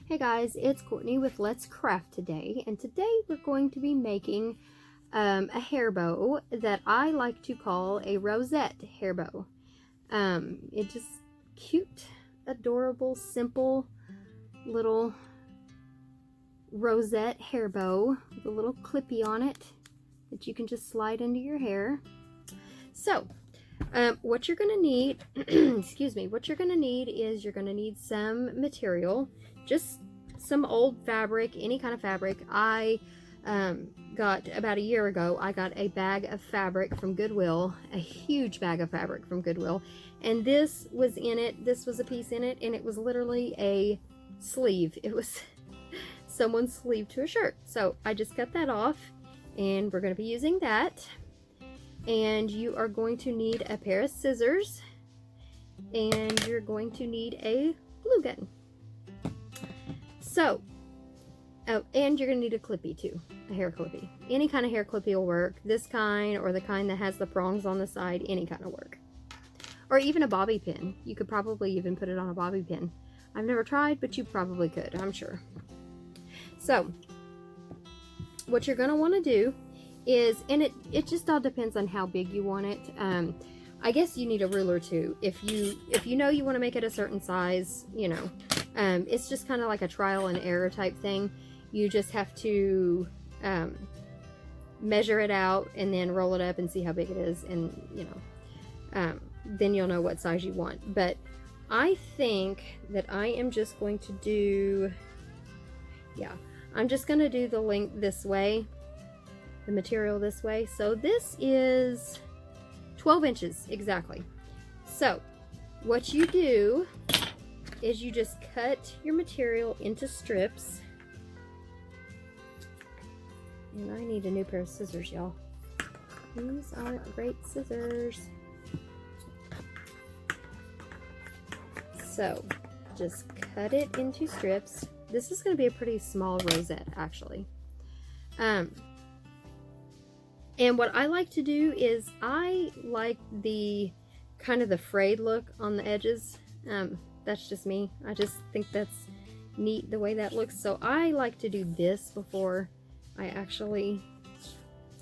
Hey guys, it's Courtney with Let's Craft today, and today we're going to be making a hair bow that I like to call a Rosette hair bow. It's just cute, adorable, simple little rosette hair bow with a little clippy on it that you can just slide into your hair. So, what you're going to need, excuse me, what you're going to need is you're going to need some material, just some old fabric, any kind of fabric. I got, about a year ago, I got a bag of fabric from Goodwill, a huge bag of fabric from Goodwill, and this was in it, this was a piece in it, and it was literally a sleeve. It was someone's sleeve to a shirt. So I just cut that off, and we're going to be using that. And you are going to need a pair of scissors, and you're going to need a glue gun. So, oh, and you're going to need a clippy too, a hair clippy. Any kind of hair clippy will work. This kind, or the kind that has the prongs on the side, any kind of work. Or even a bobby pin. You could probably even put it on a bobby pin. I've never tried, but you probably could, I'm sure. So, what you're going to want to do is, and it just all depends on how big you want it. I guess you need a ruler too. If you know you want to make it a certain size, you know, it's just kind of like a trial and error type thing. You just have to measure it out and then roll it up and see how big it is, and you know, then you'll know what size you want. But I think that I am just going to do, yeah, I'm just going to do the length this way, the material this way. So this is 12 inches exactly. So what you do is you just cut your material into strips. And I need a new pair of scissors, y'all. These are great scissors. So just cut it into strips. This is going to be a pretty small rosette, actually. And what I like to do is I like the kind of the frayed look on the edges. That's just me. I just think that's neat the way that looks. So I like to do this before I actually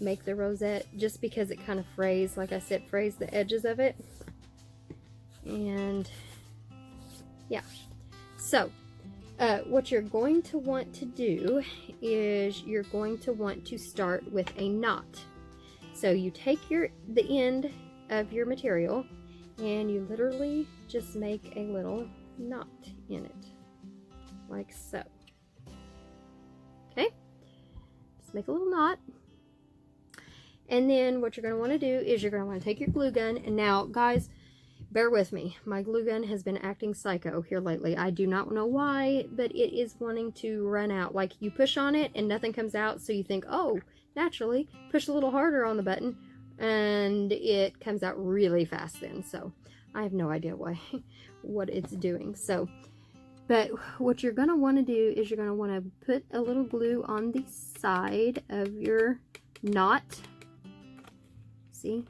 make the rosette, just because it kind of frays, like I said, frays the edges of it. And yeah. So what you're going to want to do is you're going to want to start with a knot. So you take the end of your material and you literally just make a little knot in it, like so. Okay, just make a little knot. And then what you're going to want to do is you're going to want to take your glue gun. And now, guys, bear with me. My glue gun has been acting psycho here lately. I do not know why, but it is wanting to run out. Like, you push on it and nothing comes out, so you think, oh, naturally, push a little harder on the button, and it comes out really fast then. So I have no idea why, what it's doing. So, but what you're going to want to do is you're going to want to put a little glue on the side of your knot. See?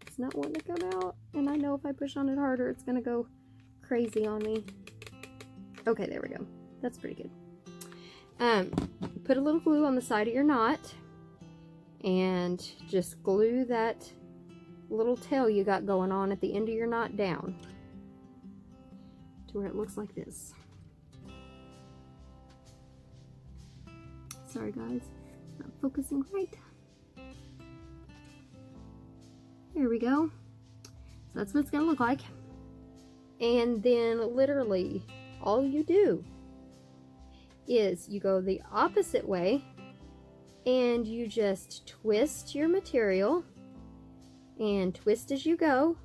It's not wanting to come out, and I know if I push on it harder, it's going to go crazy on me. Okay, there we go. That's pretty good. Put a little glue on the side of your knot, and just glue that little tail you got going on at the end of your knot down to where it looks like this. Sorry guys, not focusing right. There we go. So that's what it's gonna look like. And then literally all you do is you go the opposite way and you just twist your material, and twist as you go.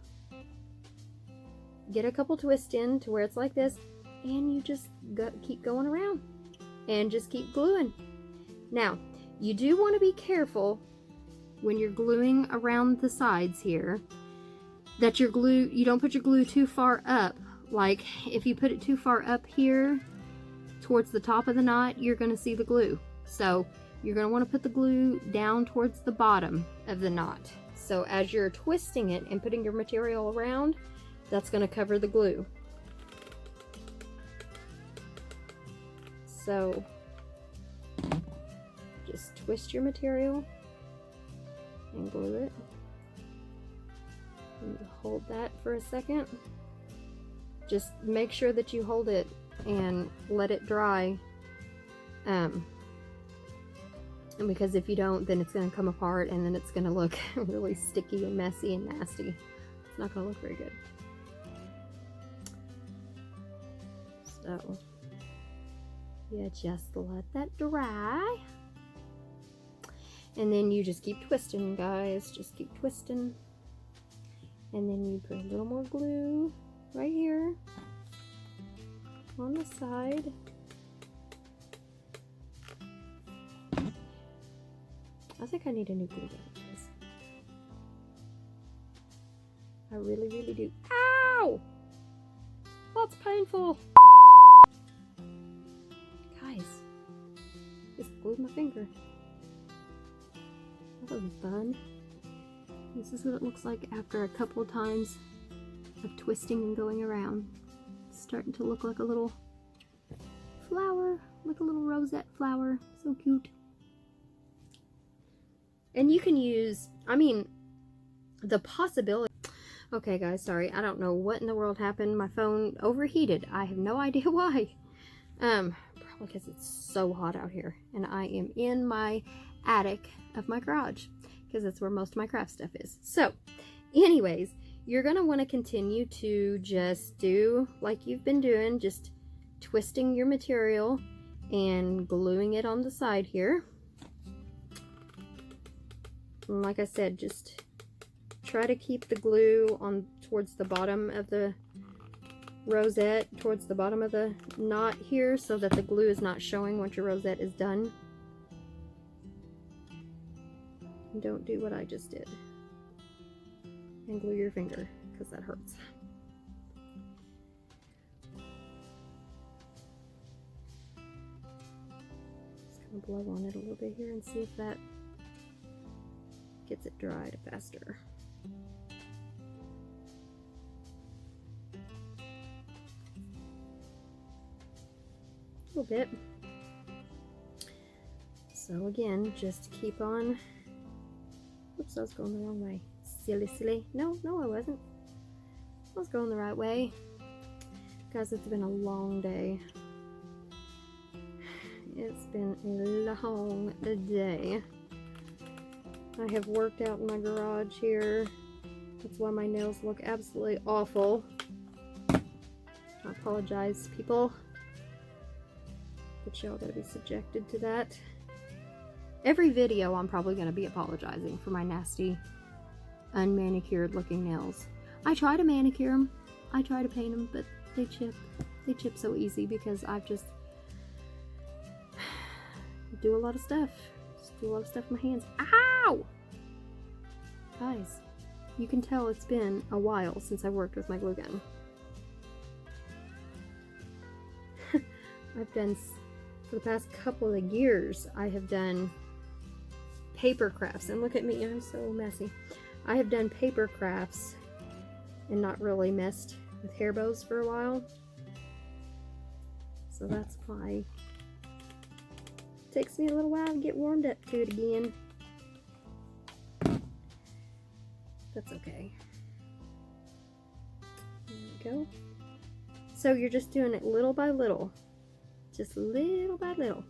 Get a couple twists in to where it's like this, and you just keep going around and just keep gluing. Now, you do want to be careful when you're gluing around the sides here that your glue, you don't put your glue too far up. Like, if you put it too far up here towards the top of the knot, you're going to see the glue. So you're going to want to put the glue down towards the bottom of the knot. So as you're twisting it and putting your material around, that's going to cover the glue. So just twist your material and glue it. And hold that for a second. Just make sure that you hold it and let it dry. And because if you don't, then it's going to come apart and then it's going to look really sticky and messy and nasty. It's not going to look very good. So, yeah, just let that dry. And then you just keep twisting, guys. Just keep twisting. And then you put a little more glue right here on the side. I think I need a new glue gun, guys. I really, really do. Ow! That's painful. Guys, just glued my finger. That wasn't fun. This is what it looks like after a couple of times of twisting and going around. It's starting to look like a little flower, like a little rosette flower. So cute. And you can use, I mean, the possibility. Okay guys, sorry, I don't know what in the world happened. My phone overheated. I have no idea why. Probably because it's so hot out here. And I am in my attic of my garage, because that's where most of my craft stuff is. So, anyways, you're going to want to continue to just do like you've been doing, just twisting your material and gluing it on the side here. And like I said, just try to keep the glue on towards the bottom of the rosette, towards the bottom of the knot here, so that the glue is not showing once your rosette is done. And don't do what I just did and glue your finger, because that hurts. Just gonna blow on it a little bit here and see if that gets it dried faster. A little bit. So again, just keep on. Oops, I was going the wrong way. Silly. No, I wasn't. I was going the right way. Guys, it's been a long day. It's been a long day. I have worked out in my garage here. That's why my nails look absolutely awful. I apologize, people. But y'all gotta be subjected to that. Every video I'm probably gonna be apologizing for my nasty, unmanicured looking nails. I try to manicure them. I try to paint them, but they chip. They chip so easy because I've just do a lot of stuff. Just do a lot of stuff with my hands. Ow! Guys, you can tell it's been a while since I worked with my glue gun. I've done, for the past couple of years, I have done paper crafts. And look at me, I'm so messy. I have done paper crafts and not really messed with hair bows for a while. So that's why it takes me a little while to get warmed up to it again. That's okay. There we go. So you're just doing it little by little. Just little by little.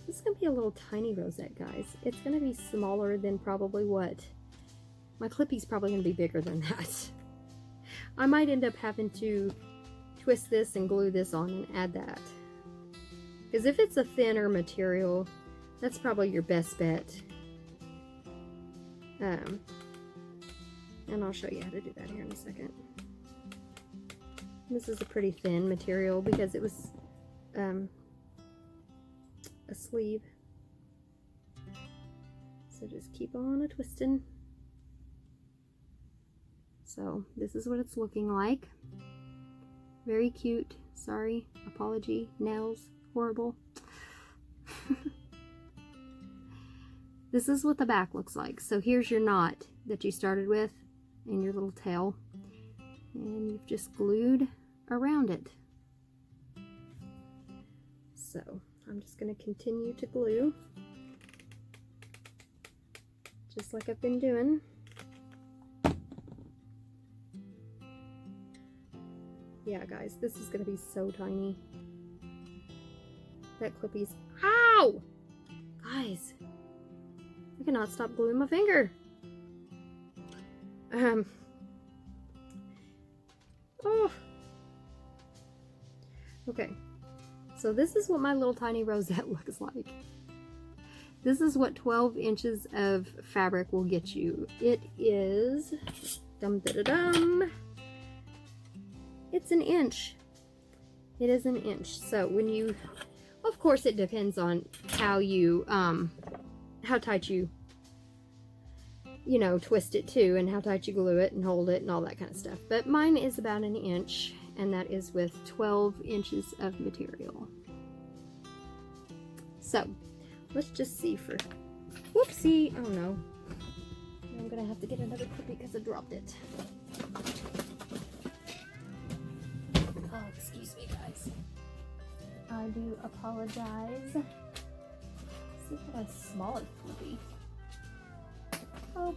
This is going to be a little tiny rosette, guys. It's going to be smaller than probably what? My clippy's probably going to be bigger than that. I might end up having to twist this and glue this on and add that. Because if it's a thinner material, that's probably your best bet. And I'll show you how to do that here in a second. This is a pretty thin material because it was a sleeve. So just keep on twisting. So this is what it's looking like. Very cute. Sorry, apology, nails, horrible. This is what the back looks like. So here's your knot that you started with and your little tail, and you've just glued around it. So I'm just going to continue to glue, just like I've been doing. Yeah, guys, this is going to be so tiny. That clippy's... Ow! Guys, I cannot stop gluing my finger. Oh. Okay, so this is what my little tiny rosette looks like. This is what 12 inches of fabric will get you. It is, dum-da-da-dum, it's an inch. It is an inch. So when you, of course it depends on how you, how tight you know, twist it too, and how tight you glue it and hold it and all that kind of stuff. But mine is about an inch, and that is with 12 inches of material. So let's just see for, whoopsie, oh no. I'm gonna have to get another clippy because I dropped it. Oh, excuse me, guys. I do apologize. Let's see if I have a smaller clippy. Oh,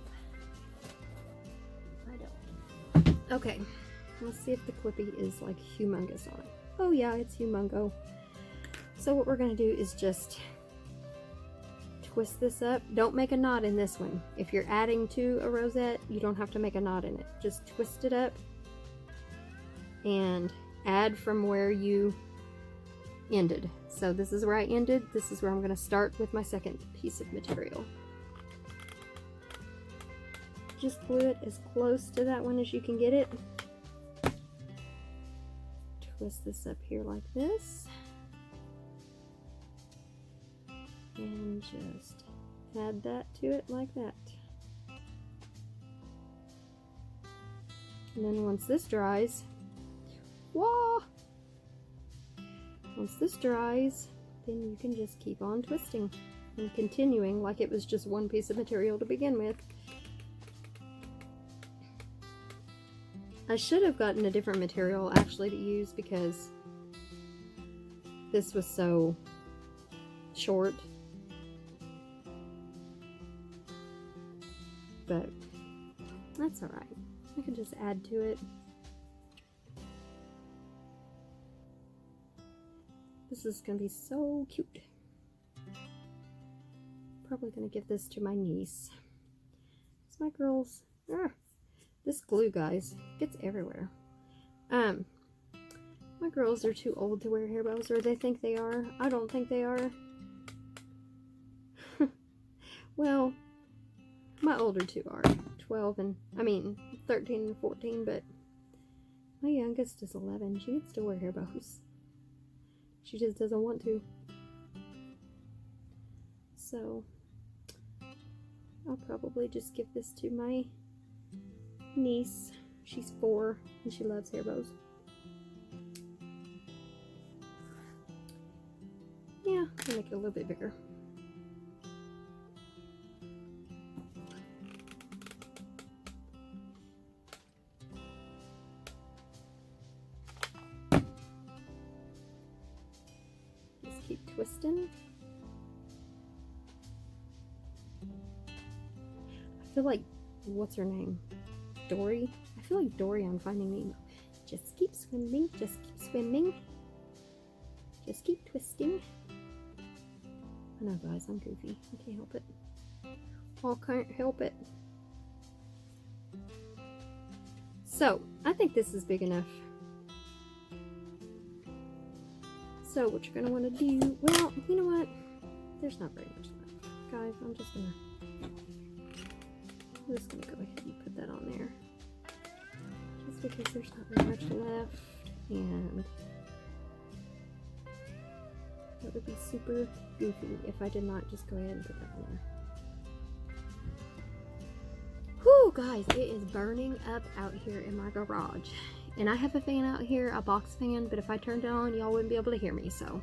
I don't. Okay, let's see if the clippy is like humongous on it. Oh yeah, it's humongo. So what we're gonna do is just twist this up. Don't make a knot in this one. If you're adding to a rosette, you don't have to make a knot in it. Just twist it up and add from where you ended. So this is where I ended. This is where I'm gonna start with my second piece of material. Just glue it as close to that one as you can get it. Twist this up here like this. And just add that to it like that. And then once this dries, whoa! Once this dries, then you can just keep on twisting and continuing like it was just one piece of material to begin with. I should have gotten a different material actually to use because this was so short. But that's alright. I can just add to it. This is going to be so cute. Probably going to give this to my niece. It's my girls. This glue, guys, gets everywhere. My girls are too old to wear hair bows, or they think they are. I don't think they are. Well, my older two are 12 and, 13 and 14, but my youngest is 11. She can still wear hair bows. She just doesn't want to. So, I'll probably just give this to my niece. She's 4 and she loves hair bows. Yeah, I'll make it a little bit bigger. Just keep twisting. I feel like, what's her name? Dory? I feel like Dory on Finding Nemo. Just keep swimming, just keep swimming. Just keep twisting. I know, guys, I'm goofy. I can't help it. I can't help it. So, I think this is big enough. So, what you're going to want to do... Well, you know what? There's not very much left. Guys, I'm just going to go ahead and put that on there. Just because there's not very much left. And... that would be super goofy if I did not just go ahead and put that on there. Whew, guys, it is burning up out here in my garage. And I have a fan out here, a box fan, but if I turned it on, y'all wouldn't be able to hear me, so.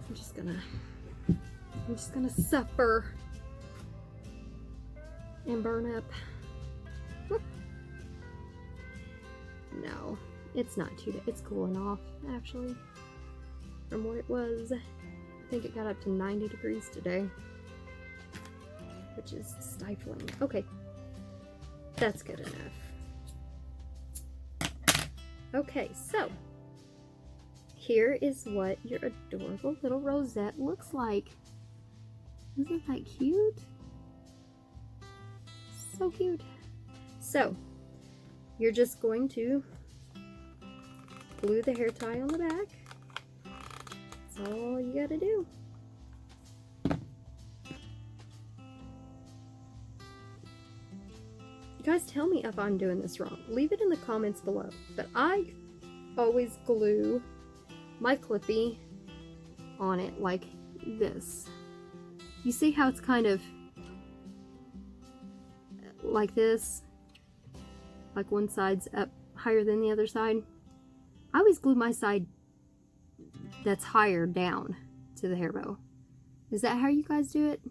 I'm just gonna suffer and burn up. No, it's not too, it's cooling off, actually. from what it was. I think it got up to 90 degrees today, which is stifling. Okay, that's good enough. Okay, so here is what your adorable little rosette looks like. Isn't that cute? So cute. So you're just going to glue the hair tie on the back. That's all you gotta do. You guys, tell me if I'm doing this wrong. Leave it in the comments below. But I always glue my clippy on it like this. You see how it's kind of like this? Like one side's up higher than the other side. I always glue my side that's higher down to the hairbow. Is that how you guys do it?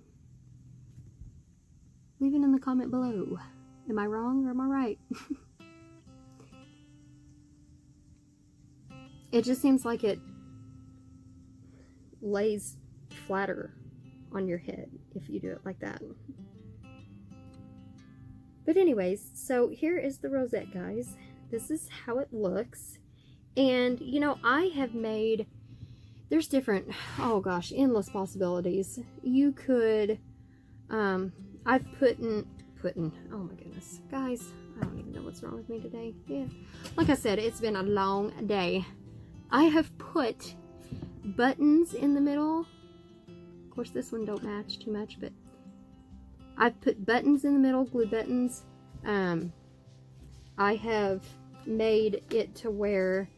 Leave it in the comment below. Am I wrong or am I right? It just seems like it lays flatter on your head if you do it like that. But anyways, so here is the rosette, guys. This is how it looks. And, you know, I have made, there's different, oh gosh, endless possibilities. You could, I've put in, oh my goodness. Guys, I don't even know what's wrong with me today. Yeah. Like I said, it's been a long day. I have put buttons in the middle. Of course, this one don't match too much, but I've put buttons in the middle, glue buttons. I have made it to where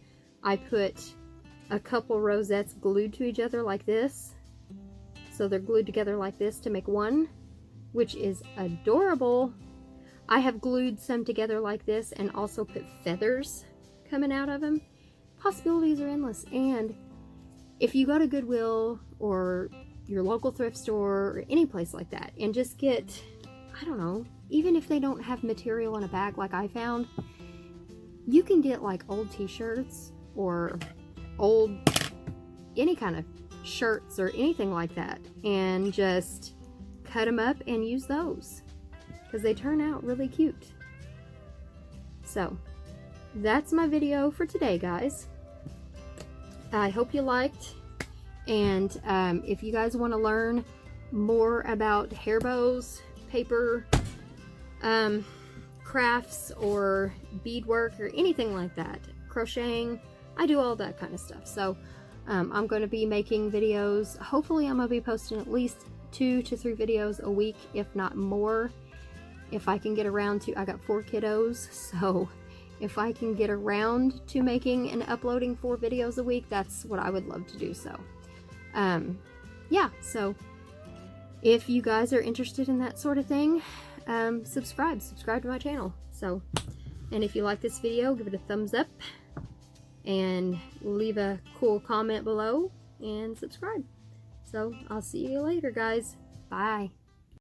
I put a couple rosettes glued to each other like this. So they're glued together like this to make one, which is adorable. I have glued some together like this and also put feathers coming out of them. Possibilities are endless. And if you go to Goodwill or your local thrift store or any place like that and just get, I don't know, even if they don't have material in a bag like I found, you can get like old t-shirts or old any kind of shirts or anything like that and just cut them up and use those because they turn out really cute. So that's my video for today, guys. I hope you liked. And if you guys want to learn more about hair bows, paper crafts, or beadwork, or anything like that, crocheting, I do all that kind of stuff. So I'm going to be making videos. Hopefully I'm going to be posting at least 2 to 3 videos a week, if not more, if I can get around to. I got 4 kiddos, so if I can get around to making and uploading 4 videos a week, that's what I would love to do. So yeah, so if you guys are interested in that sort of thing, subscribe to my channel. So, and if you like this video, give it a thumbs up and leave a cool comment below and subscribe. So I'll see you later, guys. Bye.